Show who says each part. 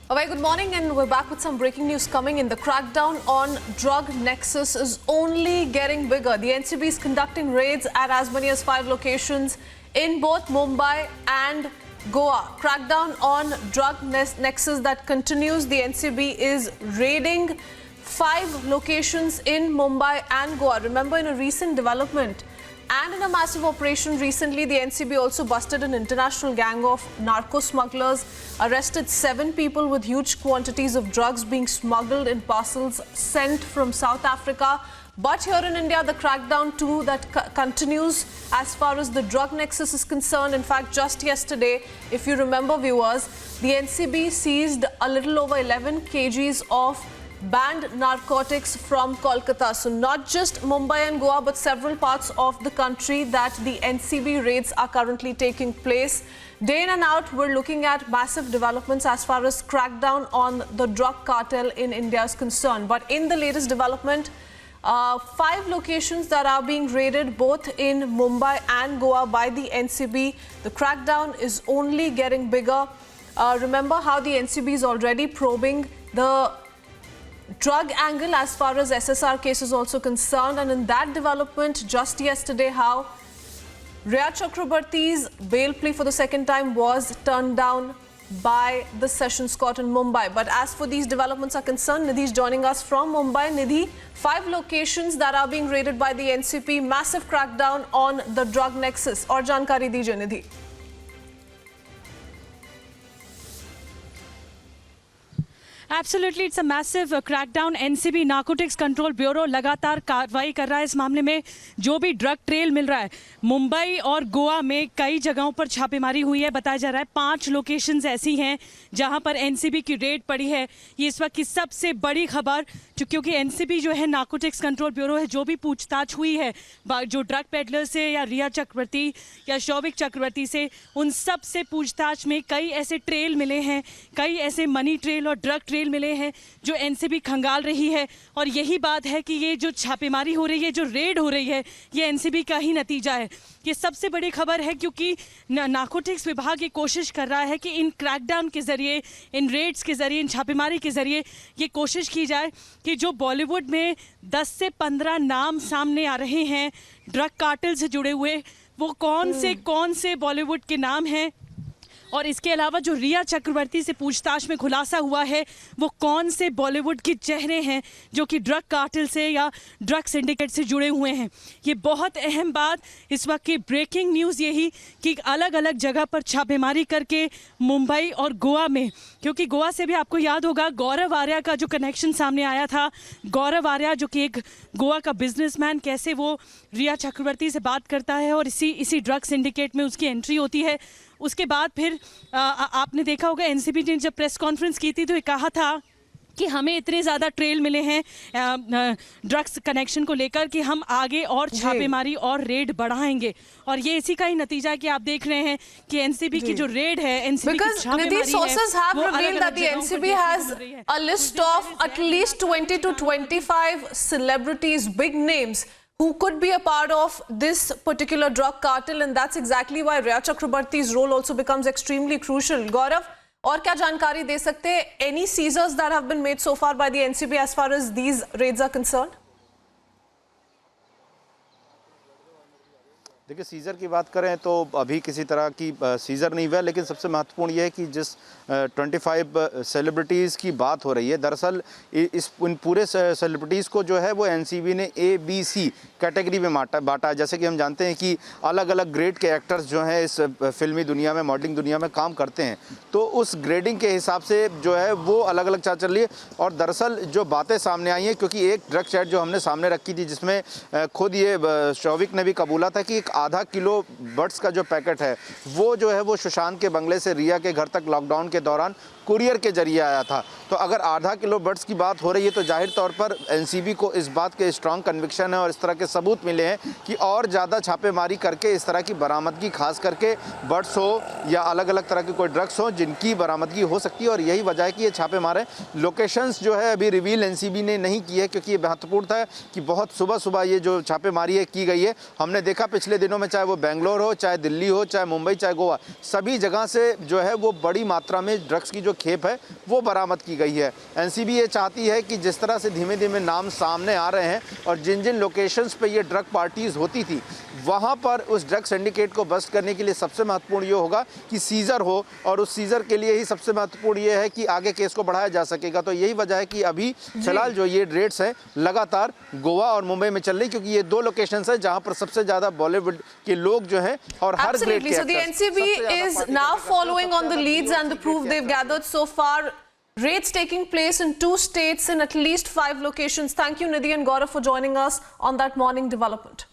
Speaker 1: A very good morning, and we're back with some breaking news coming in. The crackdown on drug nexus is only getting bigger. The NCB is conducting raids at as many as 5 locations in both Mumbai and Goa. Crackdown on drug nexus that continues. The NCB is raiding 5 locations in Mumbai and Goa. Remember, in a recent development and in a massive operation recently, the NCB also busted an international gang of narco smugglers, arrested 7 people with huge quantities of drugs being smuggled in parcels sent from South Africa. But here in India, the crackdown too that continues as far as the drug nexus is concerned. In fact, just yesterday, if you remember, viewers, the NCB seized a little over 11 kgs of banned narcotics from Kolkata. So not just Mumbai and Goa, but several parts of the country that the NCB raids are currently taking place. Day in and out, we're looking at massive developments as far as crackdown on the drug cartel in India is concerned. But in the latest development, 5 locations that are being raided both in Mumbai and Goa by the NCB. The crackdown is only getting bigger. Remember how the NCB is already probing the drug angle as far as SSR case is also concerned, and in that development just yesterday, how Rhea Chakrabarty's bail plea for the second time was turned down by the Sessions Court in Mumbai. But as for these developments are concerned, Nidhi is joining us from Mumbai. Nidhi, 5 locations that are being raided by the NCB, massive crackdown on the drug nexus. Aur jankari dijiye, Nidhi.
Speaker 2: Absolutely it's a massive crackdown. NCB narcotics control bureau लगातार कार्रवाई कर रहा है इस मामले में। जो भी ड्रग ट्रेल मिल रहा है, मुंबई और गोवा में कई जगहों पर छापेमारी हुई है। बताया जा रहा है 5 लोकेशंस ऐसी हैं जहां पर एनसीबी की रेड पड़ी है। ये इस वक्त की सबसे बड़ी खबर, क्योंकि एनसीबी जो है नारकोटिक्स कंट्रोल ब्यूरो है, जो भी पूछताछ हुई है जो ड्रग पेडलर से या रिया चक्रवर्ती या शौविक चक्रवर्ती से, उन सब से पूछताछ में कई ऐसे ट्रेल मिले हैं, कई ऐसे मनी ट्रेल और ड्रग ट्रेल मिले हैं जो एनसीबी खंगाल रही है। और यही बात है कि ये जो छापेमारी हो रही है, जो रेड हो रही है, ये एनसीबी का ही नतीजा है। ये सबसे बड़ी खबर है, क्योंकि नारकोटिक्स विभाग ये कोशिश कर रहा है कि इन क्रैकडाउन के ज़रिए, इन रेड्स के ज़रिए, इन छापेमारी के ज़रिए ये कोशिश की जाए कि जो बॉलीवुड में 10 से 15 नाम सामने आ रहे हैं ड्रग कार्टेल से जुड़े हुए, वो कौन से बॉलीवुड के नाम हैं, और इसके अलावा जो रिया चक्रवर्ती से पूछताछ में खुलासा हुआ है, वो कौन से बॉलीवुड के चेहरे हैं जो कि ड्रग कार्टेल से या ड्रग सिंडिकेट से जुड़े हुए हैं। ये बहुत अहम बात इस वक्त की ब्रेकिंग न्यूज़ यही कि अलग अलग जगह पर छापेमारी करके मुंबई और गोवा में, क्योंकि गोवा से भी आपको याद होगा गौरव आर्या का जो कनेक्शन सामने आया था। गौरव आर्या जो कि एक गोवा का बिजनेसमैन, कैसे वो रिया चक्रवर्ती से बात करता है और इसी ड्रग सिंडिकेट में उसकी एंट्री होती है। उसके बाद फिर आपने देखा होगा एनसीबी ने जब प्रेस कॉन्फ्रेंस की थी तो ये कहा था कि हमें इतने ज़्यादा ट्रेल मिले हैं ड्रग्स कनेक्शन को लेकर कि हम आगे और छापेमारी और रेड बढ़ाएंगे। और ये इसी का ही नतीजा है कि आप देख रहे हैं कि एनसीबी की जो रेड है, एनसीबी की छापेमारी है,
Speaker 1: sources have revealed that the NCB has a list of at least 20 to 25 celebrities, big names, who could be a part of this particular drug cartel, and that's exactly why Rhea Chakrabarty's role also becomes extremely crucial. Gaurav, और क्या जानकारी दे सकते हैं? Any seizures that have been made so far by the NCB as far as these raids are concerned?
Speaker 3: देखिए, scissor की बात करें तो अभी किसी तरह की सीज़र नहीं हुआ, लेकिन सबसे महत्वपूर्ण ये है कि जिस 25 सेलिब्रिटीज़ की बात हो रही है, दरअसल इन पूरे सेलिब्रिटीज़ को जो है वो एनसीबी ने ABC कैटेगरी में बांटा है। जैसे कि हम जानते हैं कि अलग अलग ग्रेड के एक्टर्स जो हैं इस फिल्मी दुनिया में, मॉडलिंग दुनिया में काम करते हैं, तो उस ग्रेडिंग के हिसाब से जो है वो अलग अलग चाल चल रही है। और दरअसल जो बातें सामने आई हैं, क्योंकि एक ड्रग चैट जो हमने सामने रखी थी जिसमें खुद ये शौविक ने भी कबूला था कि आधा किलो बड्स का जो पैकेट है वो जो है वो सुशांत के बंगले से रिया के घर तक लॉकडाउन के दौरान कुरियर के जरिए आया था। तो अगर आधा किलो बड्स की बात हो रही है तो जाहिर तौर पर एनसीबी को इस बात के स्ट्रांग कन्विक्शन है और इस तरह के सबूत मिले हैं कि और ज़्यादा छापेमारी करके इस तरह की बरामदगी, खास करके बड्स हो या अलग अलग तरह के कोई ड्रग्स हो जिनकी बरामदगी हो सकती है। और यही वजह है कि ये छापे मारे। लोकेशंस जो है अभी रिवील एनसीबी ने नहीं की है, क्योंकि ये महत्वपूर्ण था कि बहुत सुबह सुबह ये जो छापेमारी है की गई है। हमने देखा पिछले दिनों में, चाहे वो बेंगलोर हो, चाहे दिल्ली हो, चाहे मुंबई, चाहे गोवा, सभी जगह से जो है वो बड़ी मात्रा में ड्रग्स की जो खेप है वो बरामद की गई है। एनसीबी ये चाहती है कि जिस तरह से धीमे धीमे नाम सामने आ रहे हैं और जिन जिन लोकेशंस पे ये ड्रग पार्टीज होती थी वहाँ पर उस ड्रग सिंडिकेट को बस्ट करने के लिए सबसे महत्वपूर्ण ये होगा कि सीजर हो, और उस सीजर के लिए ही सबसे महत्वपूर्ण ये है कि आगे केस को बढ़ाया जा सकेगा। तो यही वजह है कि अभी फिलहाल जो ये रेड्स हैं लगातार गोवा और मुंबई में चल रही, क्योंकि ये दो लोकेशंस हैं जहां पर सबसे ज्यादा बॉलीवुड के लोग जो हैं और हर ग्रेड के
Speaker 1: So the NCB is now following on the leads and the proof they've gathered so far. Raids taking place in 2 states in at least 5 locations. Thank you, Nidhi and Gaurav, for joining us on that morning development.